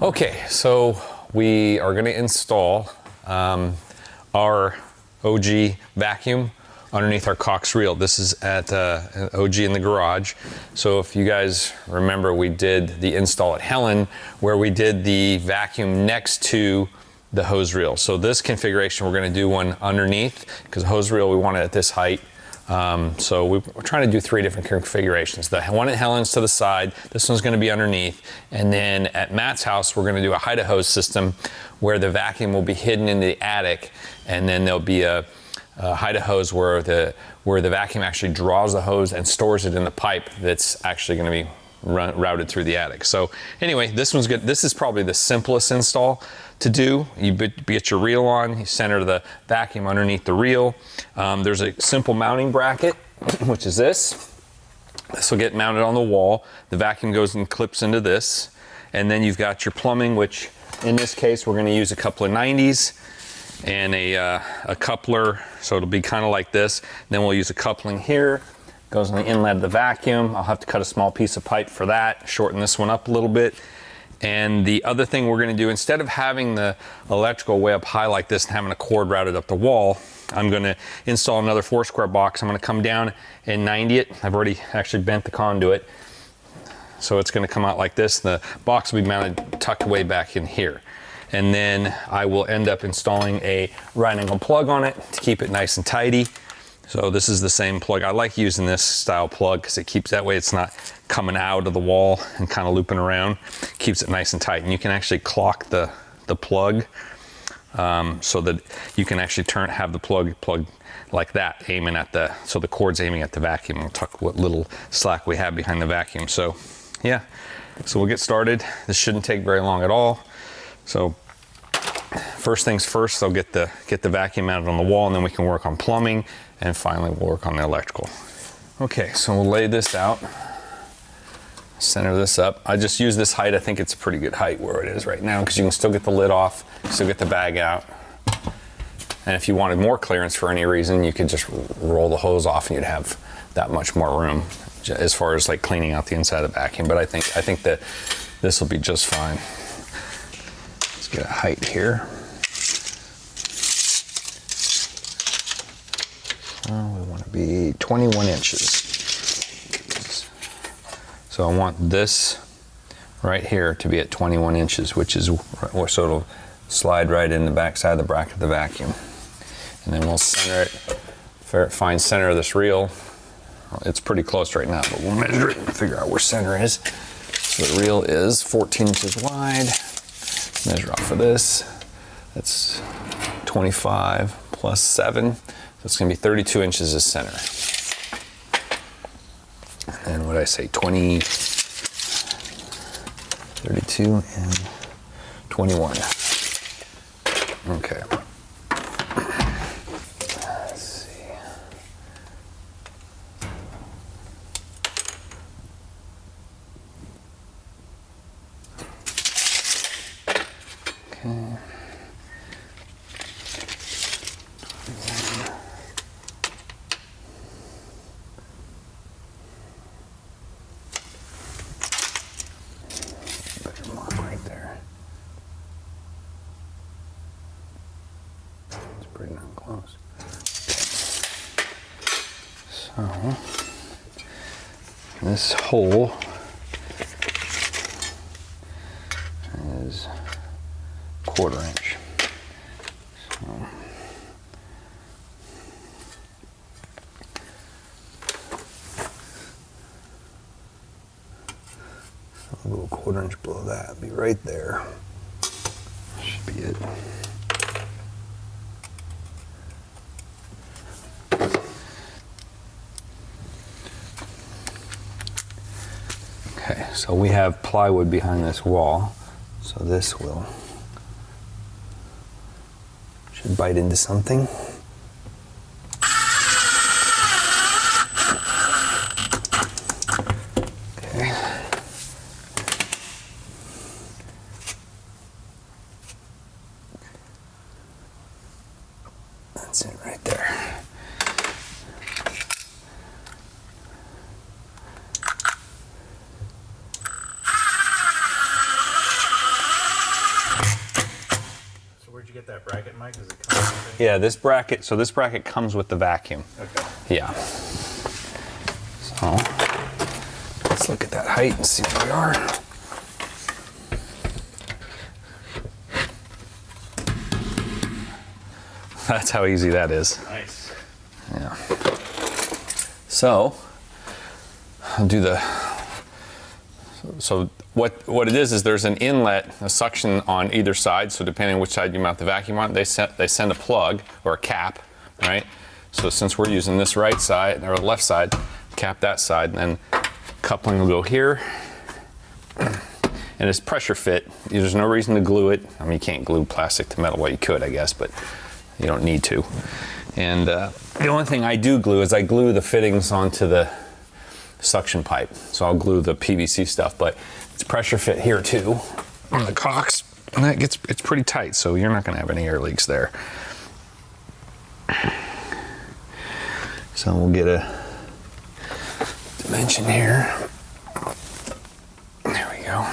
Okay, so we are going to install our OG vacuum underneath our Cox reel. This is at OG in the garage. So if you guys remember, we did the install at Helen where we did the vacuum next to the hose reel. So this configuration, we're going to do one underneath because the hose reel, we want it at this height. So we're trying to do 3 different configurations. The one at Helen's to the side, this one's going to be underneath, and then at Matt's house we're going to do a hide-a-hose system where the vacuum will be hidden in the attic, and then there'll be a hide-a-hose where the vacuum actually draws the hose and stores it in the pipe that's actually going to be routed through the attic. So anyway, this one's good. This is probably the simplest install to do. You get your reel on, you center the vacuum underneath the reel. There's a simple mounting bracket, which is this. This will get mounted on the wall. The vacuum goes and clips into this. And then you've got your plumbing, which in this case, we're gonna use a couple of 90s and a coupler. So it'll be kind of like this. Then we'll use a coupling here. Goes on the inlet of the vacuum. I'll have to cut a small piece of pipe for that, shorten this one up a little bit. And the other thing we're going to do, instead of having the electrical way up high like this and having a cord routed up the wall, I'm going to install another 4-square box. I'm going to come down and 90 it. I've already actually bent the conduit. So it's going to come out like this. The box will be mounted, tucked way back in here. And then I will end up installing a right angle plug on it to keep it nice and tidy. So this is the same plug. I like using this style plug because it keeps that way it's not coming out of the wall and kind of looping around. Keeps it nice and tight. And you can actually clock the plug so that you can actually have the plug like that, aiming at so the cord's aiming at the vacuum. We'll tuck what little slack we have behind the vacuum. So yeah, so we'll get started. This shouldn't take very long at all. So first things first, I'll get the vacuum mounted on the wall, and then we can work on plumbing, and finally we'll work on the electrical. Okay, so we'll lay this out, center this up. I just use this height. I think it's a pretty good height where it is right now because you can still get the lid off, still get the bag out. And if you wanted more clearance for any reason, you could just roll the hose off and you'd have that much more room as far as like cleaning out the inside of the vacuum. But I think that this will be just fine. Let's get a height here. We want to be 21 inches. So I want this right here to be at 21 inches, which is so it'll slide right in the back side of the bracket of the vacuum. And then we'll center it, find center of this reel. It's pretty close right now, but we'll measure it and figure out where center is. So the reel is 14 inches wide. Measure off of this. That's 25 plus 7. It's going to be 32 inches as center. And then what did I say? 20, 32, and 21. Okay. Let's see. Okay. Pretty darn close. So this hole is 1/4 inch. So a little 1/4 inch below that, be right there. Should be it. Okay, so we have plywood behind this wall, so this should bite into something. Okay. That's it right there. get that bracket, Mike? Does it come with it? Yeah, this bracket, so this bracket comes with the vacuum. Okay. Yeah. So, let's look at that height and see where we are. That's how easy that is. Nice. Yeah. So, I'll do the, so what it is there's an inlet, a suction on either side, so depending on which side you mount the vacuum on, they send a plug or a cap, right? So since we're using this right side, or left side, cap that side, and then coupling will go here. And it's pressure fit. There's no reason to glue it. I mean, you can't glue plastic to metal. Well, you could, I guess, but you don't need to. And the only thing I do glue is I glue the fittings onto the suction pipe. So I'll glue the PVC stuff, but it's pressure fit here too on the cocks, and it's pretty tight, so you're not going to have any air leaks there. So we'll get a dimension here. There we go.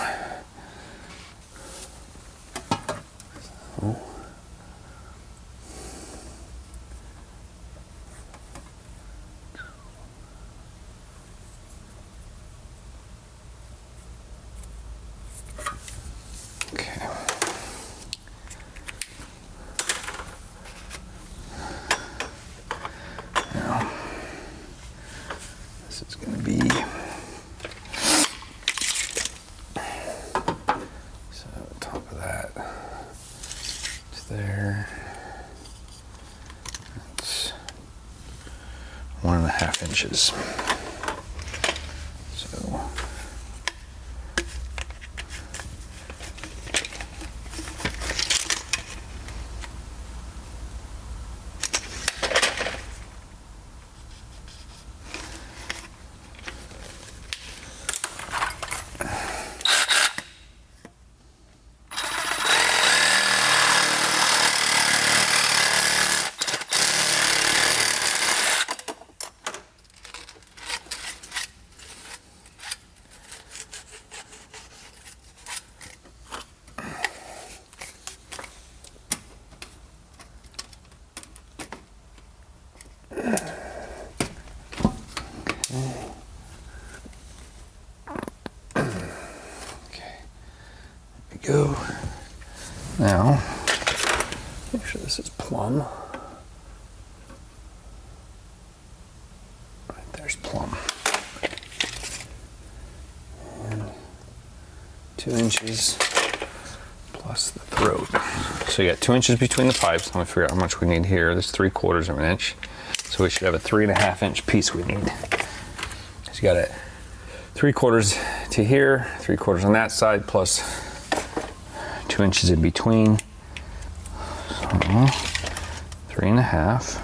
Okay. Now, this is going to be, so top of that, it's there. It's 1.5 inches. So. Go. Now, make sure this is plumb. Right there's plumb. And 2 inches plus the throat. So you got 2 inches between the pipes. Let me figure out how much we need here. This is 3/4 of an inch. So we should have a 3.5 inch piece we need. So you got it 3/4 to here, 3/4 on that side, plus 2 inches in between, so 3.5.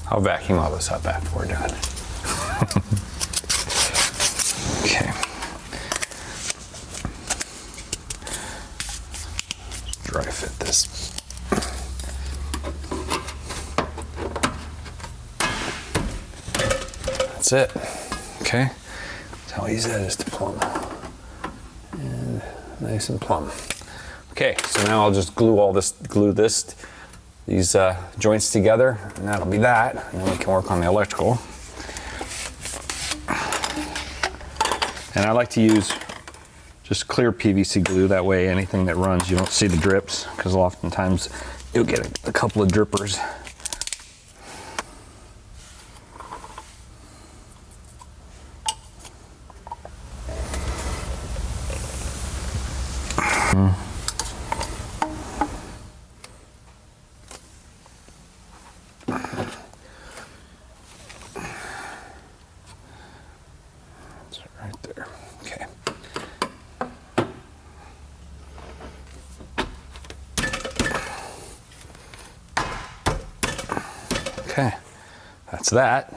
I'll vacuum all this up after we're done. Okay. Dry fit this. That's it. Okay. That's how easy that is to plumb. And nice and plumb. Okay, so now I'll just glue these joints together, and that'll be that, and then we can work on the electrical. And I like to use just clear PVC glue, that way anything that runs you don't see the drips, because oftentimes you'll get a couple of drippers. Right there. Okay. Okay. That's that.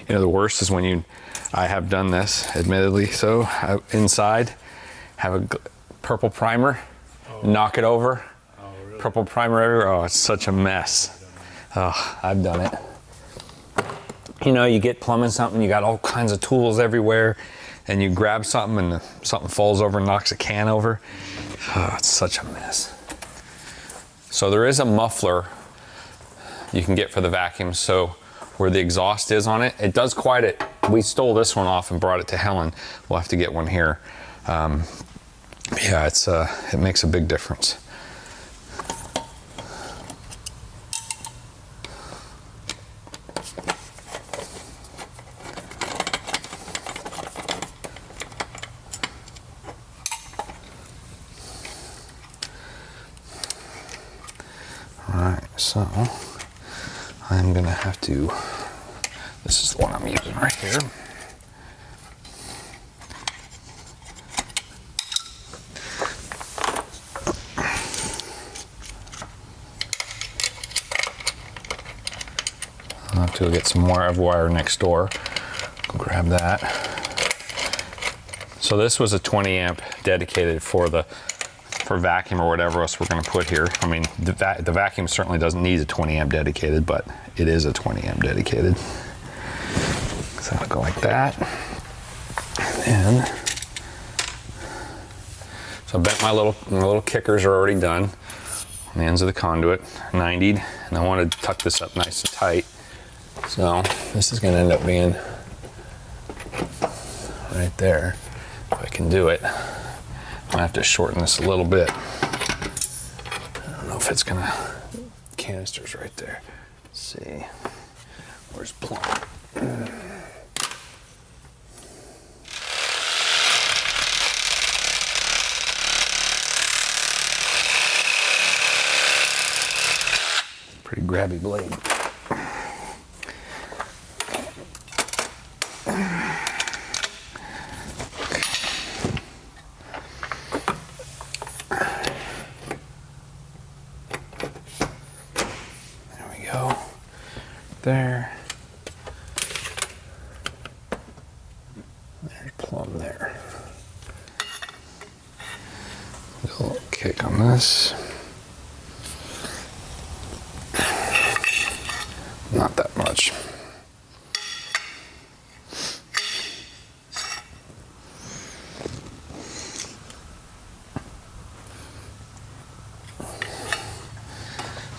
You know, the worst is when I have done this, admittedly, so inside, have a purple primer, knock it over, really? purple primer everywhere. Oh, it's such a mess. Oh, I've done it. You know, you get plumbing something, you got all kinds of tools everywhere, and you grab something and something falls over and knocks a can over. Oh, it's such a mess. So there is a muffler you can get for the vacuum, so where the exhaust is on it, it does quiet it. We stole this one off and brought it to Helen. We'll have to get one here. Yeah, it makes a big difference. So I'm gonna have to, this is the one I'm using right here. I'll have to go get some more wire next door. Go grab that. So this was a 20 amp dedicated for vacuum or whatever else we're going to put here. I mean, the vacuum certainly doesn't need a 20 amp dedicated, but it is a 20 amp dedicated. So I'll go like that. And then, so I bet my little kickers are already done on the ends of the conduit, 90'd, and I want to tuck this up nice and tight. So this is going to end up being right there, if I can do it. I have to shorten this a little bit. I don't know if it's gonna, canister's right there. Let's see, where's Plum? Pretty grabby blade. There. There's Plum there. A little kick on this. Not that much.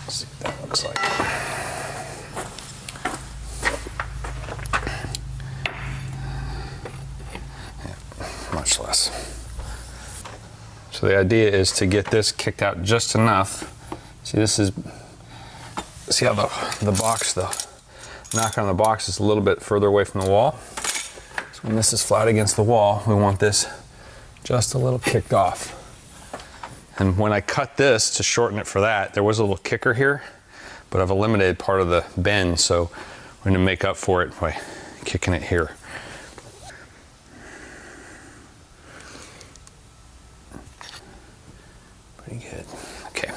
Let's see what that looks like. Much less. So the idea is to get this kicked out just enough. See, see how the box, the knocker on the box is a little bit further away from the wall. So when this is flat against the wall, we want this just a little kicked off. And when I cut this to shorten it for that, there was a little kicker here, but I've eliminated part of the bend, so we're gonna make up for it by kicking it here. Pretty good. Okay.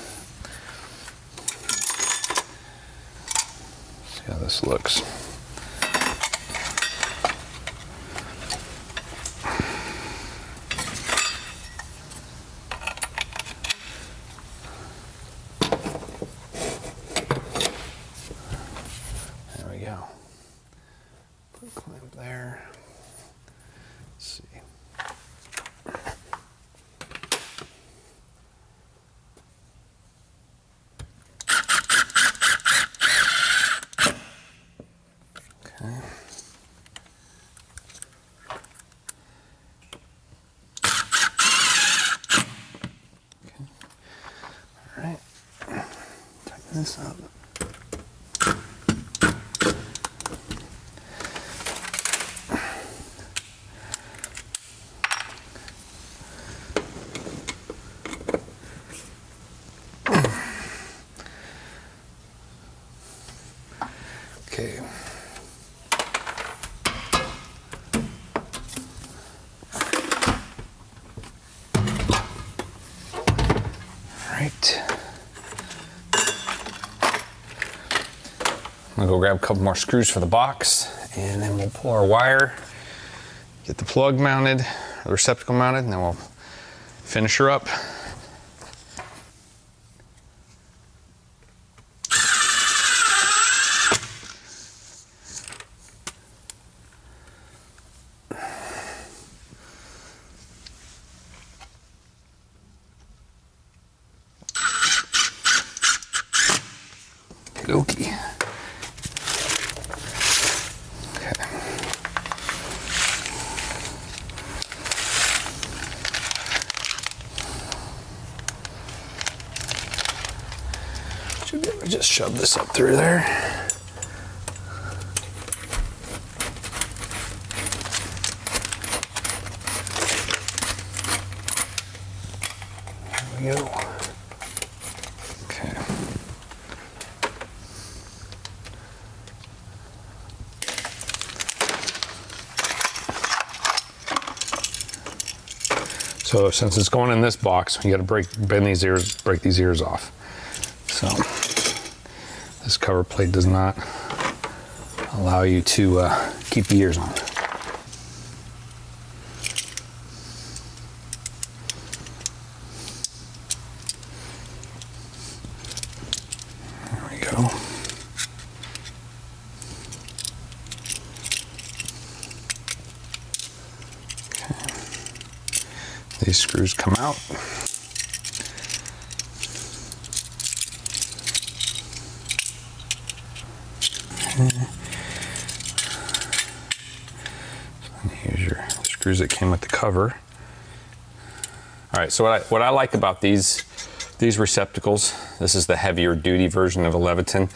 See how this looks. There we go. Put a clamp there. Let's see. This up. Okay. All right. I'm gonna go grab a couple more screws for the box, And then we'll pull our wire, get the plug mounted, the receptacle mounted, and then we'll finish her up. Okay. Should be able to just shove this up through there. There we go. Okay. So since it's going in this box, you got to bend these ears, break these ears off. So this cover plate does not allow you to keep the ears on. There we go. These screws come out. And here's your screws that came with the cover. All right, so what I like about these receptacles, this is the heavier duty version of a Leviton.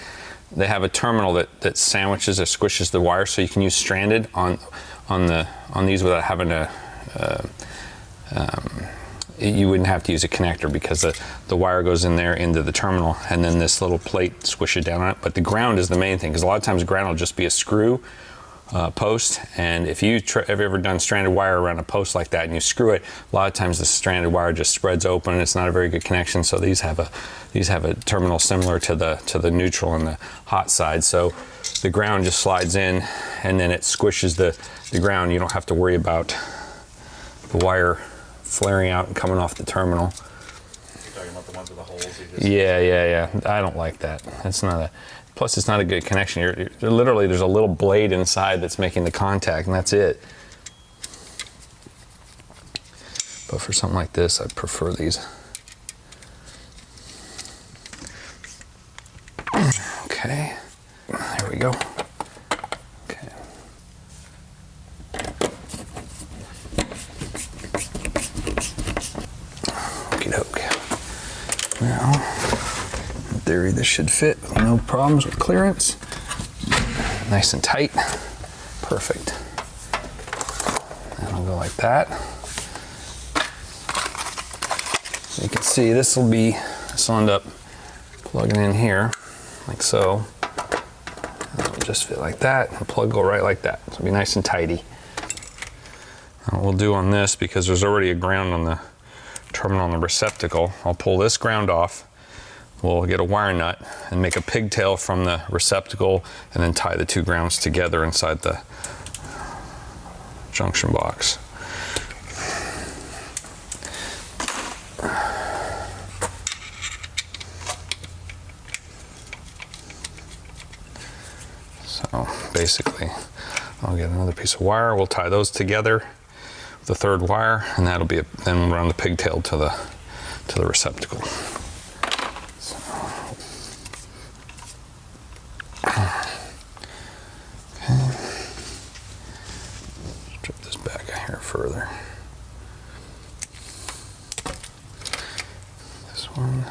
They have a terminal that sandwiches or squishes the wire, so you can use stranded on these without having to you wouldn't have to use a connector because the wire goes in there into the terminal, and then this little plate squish it down on it. But the ground is the main thing, because a lot of times ground will just be a screw post, and if you have ever done stranded wire around a post like that and you screw it, a lot of times the stranded wire just spreads open and it's not a very good connection. So these have a terminal similar to the neutral and the hot side, so the ground just slides in and then it squishes the ground. You don't have to worry about the wire flaring out and coming off the terminal. You're talking about the ones with the holes? Yeah. I don't like that. Plus it's not a good connection. Literally, there's a little blade inside that's making the contact, and that's it. But for something like this, I prefer these. Okay, there we go. Okay. Okie doke. Now, in theory, this should fit. No problems with clearance. Nice and tight. Perfect. And I'll go like that. So you can see this will end up plugging in here, like so. And it'll just fit like that. The plug go right like that. So it'll be nice and tidy. Now what we'll do on this, because there's already a ground on the terminal on the receptacle, I'll pull this ground off. We'll get a wire nut and make a pigtail from the receptacle and then tie the two grounds together inside the junction box. So basically, I'll get another piece of wire, we'll tie those together with the third wire, and that'll be then we'll run the pigtail to the receptacle. Strip this back here further. This one.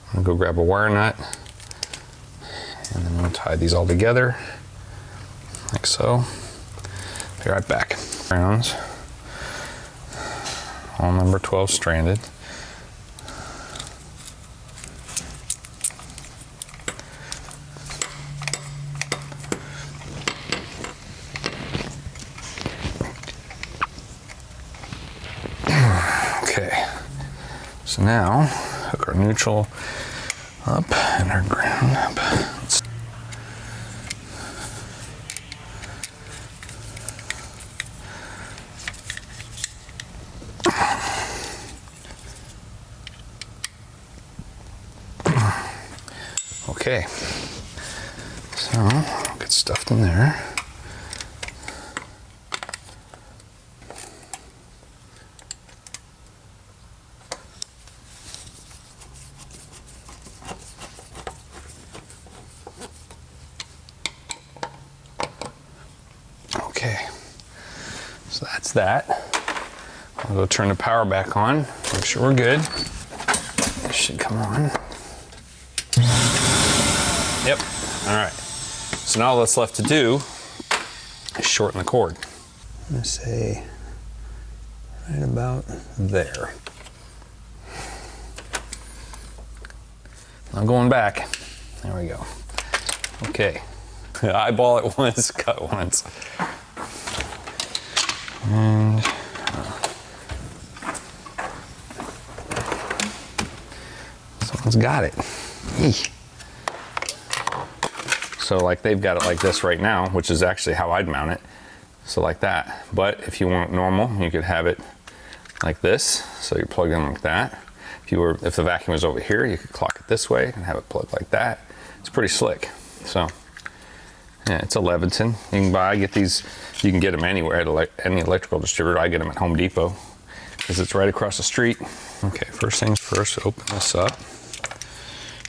I'm gonna go grab a wire nut, and then we'll tie these all together, like so. Be right back. Rounds, all number 12 stranded. Okay, so now hook our neutral up and our ground up. Okay, so I'll get stuffed in there. Okay, so that's that. I'll go turn the power back on, make sure we're good. This should come on. Yep, all right. So now all that's left to do is shorten the cord. I'm gonna say right about there. I'm going back. There we go. Okay. Eyeball it once, cut once. And someone's got it. Eesh. So like they've got it like this right now, which is actually how I'd mount it. So like that. But if you want normal, you could have it like this. So you plug in like that. If the vacuum was over here, you could clock it this way and have it plugged like that. It's pretty slick. So yeah, it's a Leviton. You can get these, you can get them anywhere at any electrical distributor. I get them at Home Depot because it's right across the street. Okay, first things first, open this up.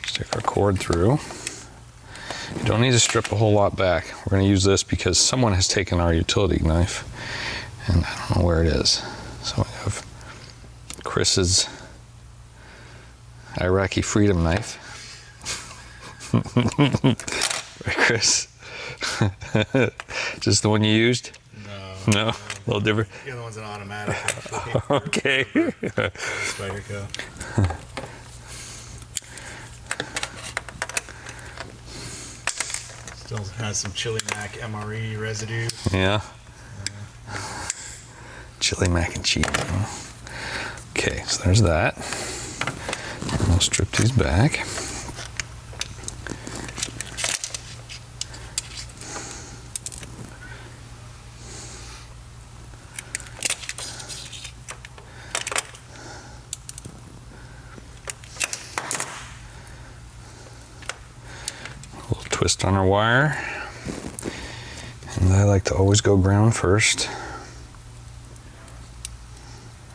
Stick our cord through. You don't need to strip a whole lot back. We're going to use this because someone has taken our utility knife and I don't know where it is. So we have Chris's Iraqi freedom knife. Right, Chris? Just the one you used? No? A little different? The other one's an automatic. Okay. Spyderco. Still has some Chili Mac MRE residue. Yeah. Chili mac and cheese. Huh? Okay, so there's that. And we'll strip these back. Twist on our wire, and I like to always go ground first.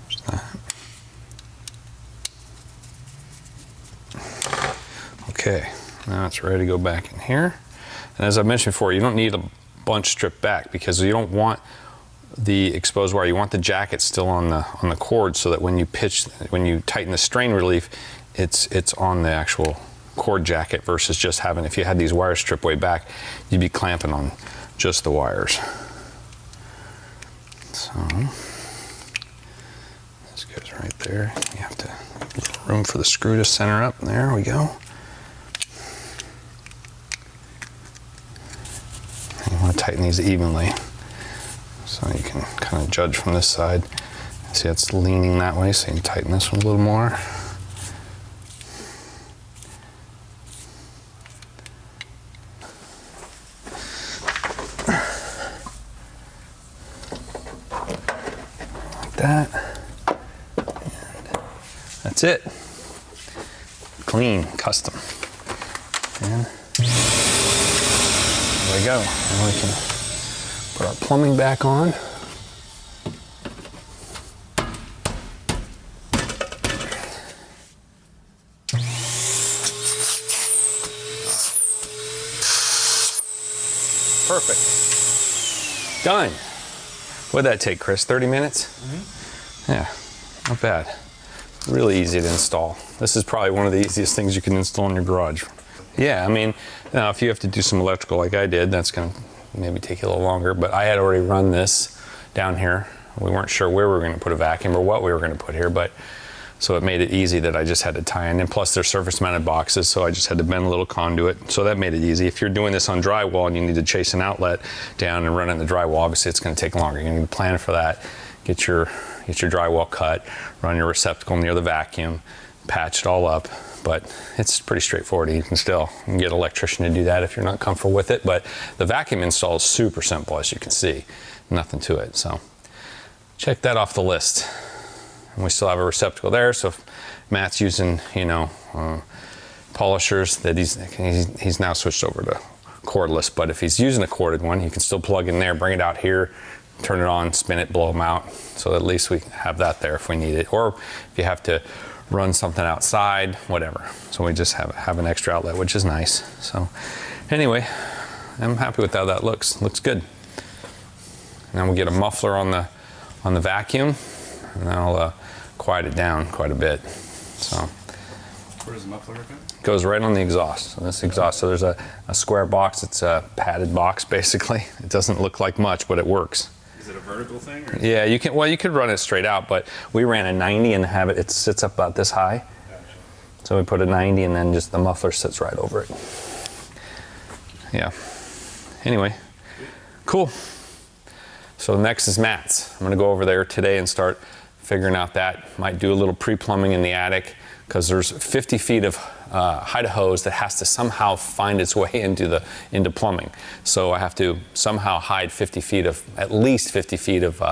There's that. Okay, now it's ready to go back in here. And as I mentioned before, you don't need a bunch stripped back because you don't want the exposed wire. You want the jacket still on the cord so that when you tighten the strain relief, it's on the actual cord jacket versus just having, if you had these wires stripped way back, you'd be clamping on just the wires. So this goes right there. You have to leave room for the screw to center up. There we go. And you want to tighten these evenly so you can kind of judge from this side. See, it's leaning that way, so you can tighten this one a little more. That, and that's it. Clean, custom. And there we go. Now we can put our plumbing back on. Perfect. Done. What'd that take, Chris? 30 minutes? Mm-hmm. Yeah, not bad. Really easy to install. This is probably one of the easiest things you can install in your garage. Yeah, I mean, now if you have to do some electrical like I did, that's gonna maybe take you a little longer, but I had already run this down here. We weren't sure where we were gonna put a vacuum or what we were gonna put here, but so it made it easy that I just had to tie in. And plus they're surface mounted boxes, so I just had to bend a little conduit. So that made it easy. If you're doing this on drywall and you need to chase an outlet down and run it in the drywall, obviously it's gonna take longer. You need to plan for that. Get your drywall cut, run your receptacle near the vacuum, patch it all up, but it's pretty straightforward. You can get an electrician to do that if you're not comfortable with it. But the vacuum install is super simple, as you can see. Nothing to it. So check that off the list. And we still have a receptacle there. So if Matt's using, polishers, that he's now switched over to cordless. But if he's using a corded one, he can still plug in there, bring it out here, turn it on, spin it, blow them out. So at least we have that there if we need it. Or if you have to run something outside, whatever. So we just have an extra outlet, which is nice. So anyway, I'm happy with how that looks. Looks good. Now we get a muffler on the vacuum, and that'll quiet it down quite a bit. So Where does the muffler go? goes right on the exhaust. So this exhaust, so there's a square box. It's a padded box basically. It doesn't look like much, but it works. Is it a vertical thing? Or Yeah, you could run it straight out, but we ran a 90 and it sits up about this high. Gotcha. So we put a 90 and then just the muffler sits right over it. Yeah. Anyway, cool. So next is Matt's. I'm gonna go over there today and start figuring out that. Might do a little pre-plumbing in the attic because there's 50 feet of height of hose that has to somehow find its way into plumbing. So I have to somehow hide at least 50 feet of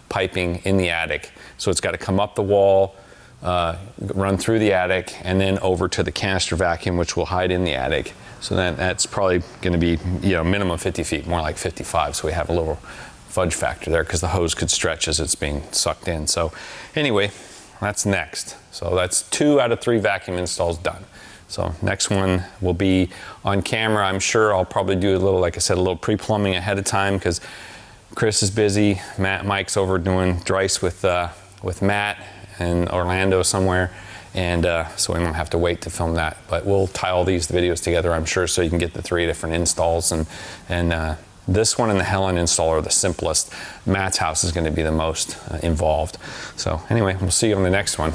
piping in the attic. So it's got to come up the wall, run through the attic, and then over to the canister vacuum, which will hide in the attic. So that's probably going to be minimum 50 feet, more like 55. So we have a little fudge factor there because the hose could stretch as it's being sucked in. So anyway, that's next. So that's 2 out of 3 vacuum installs done. So next one will be on camera. I'm sure I'll probably do like I said, a little pre-plumbing ahead of time because Chris is busy. Mike's over doing Dryce with Matt in Orlando somewhere. And so we won't have to wait to film that. But we'll tie all these videos together, I'm sure, so you can get the 3 different installs. And this one and the Helen install are the simplest. Matt's house is going to be the most involved. So anyway, we'll see you on the next one.